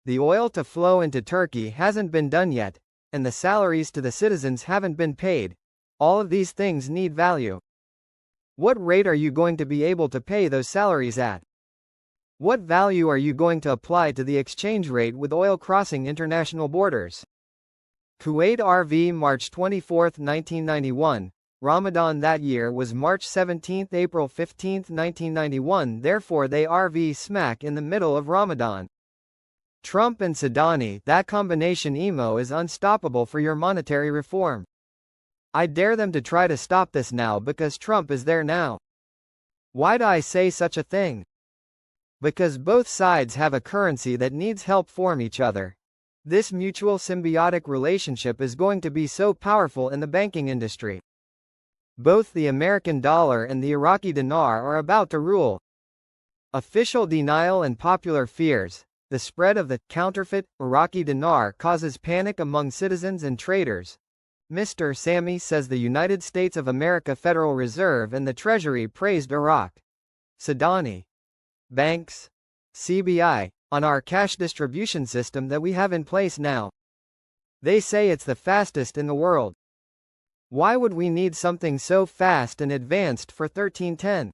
The oil to flow into Turkey hasn't been done yet, and the salaries to the citizens haven't been paid. All of these things need value. What rate are you going to be able to pay those salaries at? What value are you going to apply to the exchange rate with oil crossing international borders? Kuwait RV March 24, 1991. Ramadan that year was March 17, April 15, 1991, therefore they RV smack in the middle of Ramadan. Trump and Sadani, that combination emo is unstoppable for your monetary reform. I dare them to try to stop this now because Trump is there now. Why do I say such a thing? Because both sides have a currency that needs help form each other. This mutual symbiotic relationship is going to be so powerful in the banking industry. Both the American dollar and the Iraqi dinar are about to rule. Official denial and popular fears. The spread of the counterfeit Iraqi dinar causes panic among citizens and traders. Mr. Sammy says the United States of America Federal Reserve and the Treasury praised Iraq. Sadani. Banks. CBI. On our cash distribution system that we have in place now. They say it's the fastest in the world. Why would we need something so fast and advanced for 1310?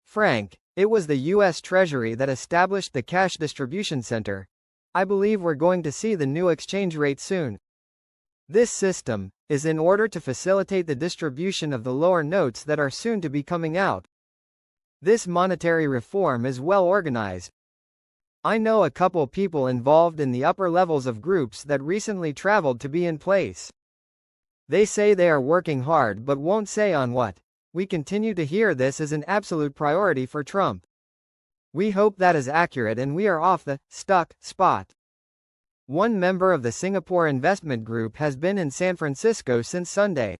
Frank, it was the U.S. Treasury that established the cash distribution center. I believe we're going to see the new exchange rate soon. This system is in order to facilitate the distribution of the lower notes that are soon to be coming out. This monetary reform is well organized. I know a couple people involved in the upper levels of groups that recently traveled to be in place. They say they are working hard but won't say on what. We continue to hear this as an absolute priority for Trump. We hope that is accurate and we are off the stuck spot. One member of the Singapore investment group has been in San Francisco since Sunday.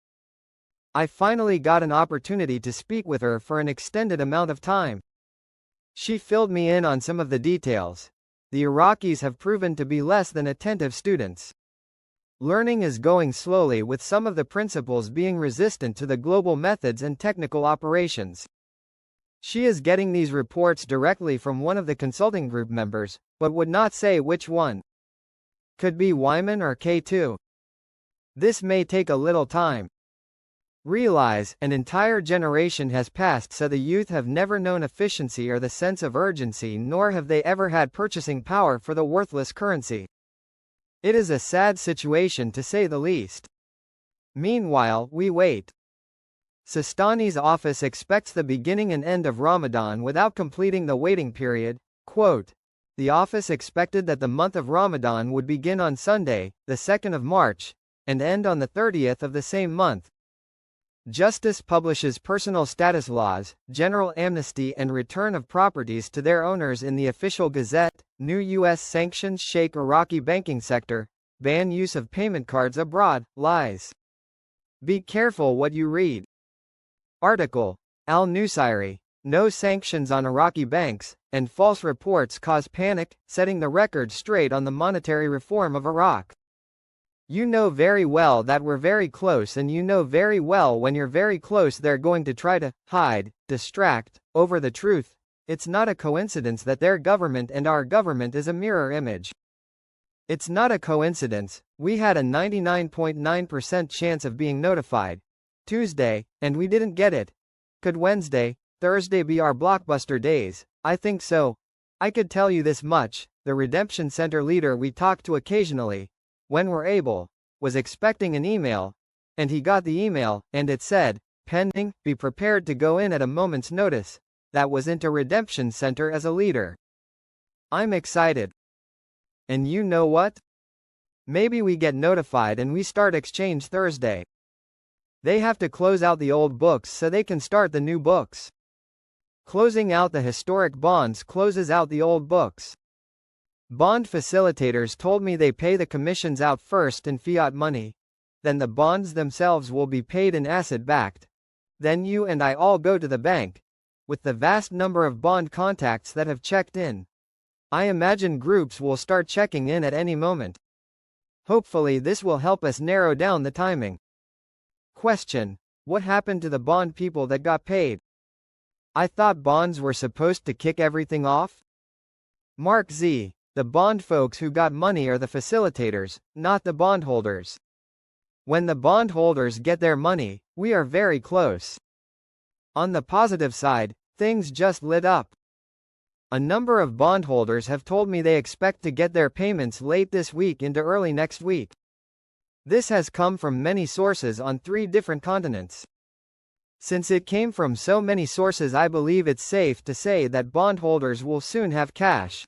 I finally got an opportunity to speak with her for an extended amount of time. She filled me in on some of the details. The Iraqis have proven to be less than attentive students. Learning is going slowly with some of the principles being resistant to the global methods and technical operations. She is getting these reports directly from one of the consulting group members, but would not say which one. Could be Wyman or K2. This may take a little time. Realize, an entire generation has passed so the youth have never known efficiency or the sense of urgency, nor have they ever had purchasing power for the worthless currency. It is a sad situation to say the least. Meanwhile, we wait. Sistani's office expects the beginning and end of Ramadan without completing the waiting period. Quote, the office expected that the month of Ramadan would begin on Sunday, the 2nd of March, and end on the 30th of the same month. Justice publishes personal status laws, general amnesty and return of properties to their owners in the official gazette. New U.S. sanctions shake Iraqi banking sector, ban use of payment cards abroad, lies. Be careful what you read. Article. Al-Nusayri. No sanctions on Iraqi banks, and false reports cause panic, setting the record straight on the monetary reform of Iraq. You know very well that we're very close, and you know very well when you're very close they're going to try to hide, distract, over the truth. It's not a coincidence that their government and our government is a mirror image. It's not a coincidence. We had a 99.9% chance of being notified Tuesday, and we didn't get it. Could Wednesday, Thursday be our blockbuster days? I think so. I could tell you this much, the Redemption Center leader we talked to occasionally, when we're able, was expecting an email, and he got the email, and it said, pending, be prepared to go in at a moment's notice. That was into Redemption Center as a leader. I'm excited. And you know what? Maybe we get notified and we start exchange Thursday. They have to close out the old books so they can start the new books. Closing out the historic bonds closes out the old books. Bond facilitators told me they pay the commissions out first in fiat money. Then the bonds themselves will be paid in asset-backed. Then you and I all go to the bank. With the vast number of bond contacts that have checked in, I imagine groups will start checking in at any moment. Hopefully this will help us narrow down the timing. Question. What happened to the bond people that got paid? I thought bonds were supposed to kick everything off? Mark Z. The bond folks who got money are the facilitators, not the bondholders. When the bondholders get their money, we are very close. On the positive side, things just lit up. A number of bondholders have told me they expect to get their payments late this week into early next week. This has come from many sources on 3 different continents. Since it came from so many sources, I believe it's safe to say that bondholders will soon have cash.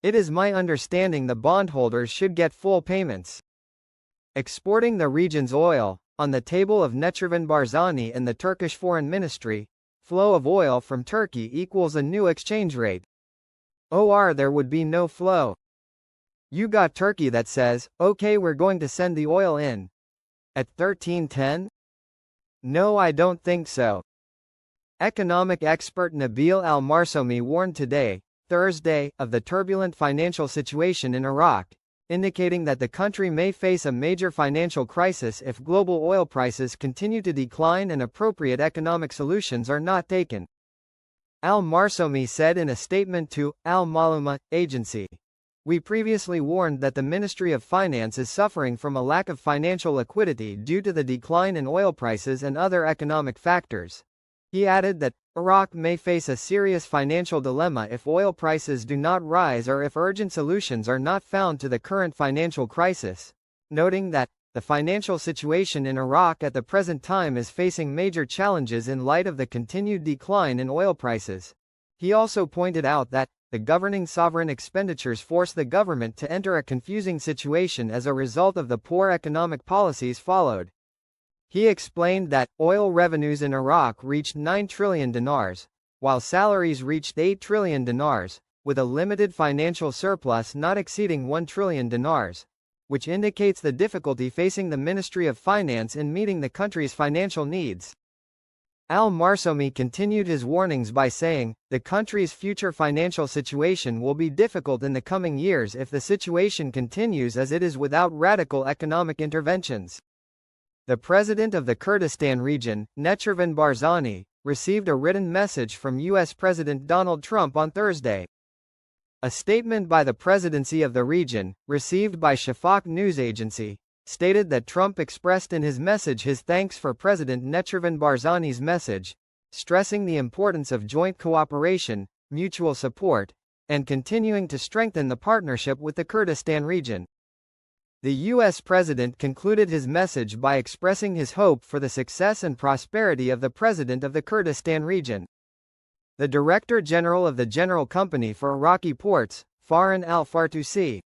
It is my understanding the bondholders should get full payments. Exporting the region's oil, on the table of Neçirvan Barzani and the Turkish Foreign Ministry, flow of oil from Turkey equals a new exchange rate. Or there would be no flow. You got Turkey that says, okay, we're going to send the oil in. At 1310? No, I don't think so. Economic expert Nabil Al-Marsomi warned today, Thursday, of the turbulent financial situation in Iraq, indicating that the country may face a major financial crisis if global oil prices continue to decline and appropriate economic solutions are not taken. Al-Marsomi said in a statement to Al-Maluma agency, "We previously warned that the Ministry of Finance is suffering from a lack of financial liquidity due to the decline in oil prices and other economic factors." He added that Iraq may face a serious financial dilemma if oil prices do not rise or if urgent solutions are not found to the current financial crisis, noting that the financial situation in Iraq at the present time is facing major challenges in light of the continued decline in oil prices. He also pointed out that the governing sovereign expenditures force the government to enter a confusing situation as a result of the poor economic policies followed. He explained that oil revenues in Iraq reached 9 trillion dinars, while salaries reached 8 trillion dinars, with a limited financial surplus not exceeding 1 trillion dinars, which indicates the difficulty facing the Ministry of Finance in meeting the country's financial needs. Al-Marsomi continued his warnings by saying, the country's future financial situation will be difficult in the coming years if the situation continues as it is without radical economic interventions. The president of the Kurdistan region, Neçirvan Barzani, received a written message from U.S. President Donald Trump on Thursday. A statement by the presidency of the region, received by Shafaq news agency, stated that Trump expressed in his message his thanks for President Neçirvan Barzani's message, stressing the importance of joint cooperation, mutual support, and continuing to strengthen the partnership with the Kurdistan region. The U.S. President concluded his message by expressing his hope for the success and prosperity of the President of the Kurdistan region. The Director General of the General Company for Iraqi Ports, Farhan al-Fartusi,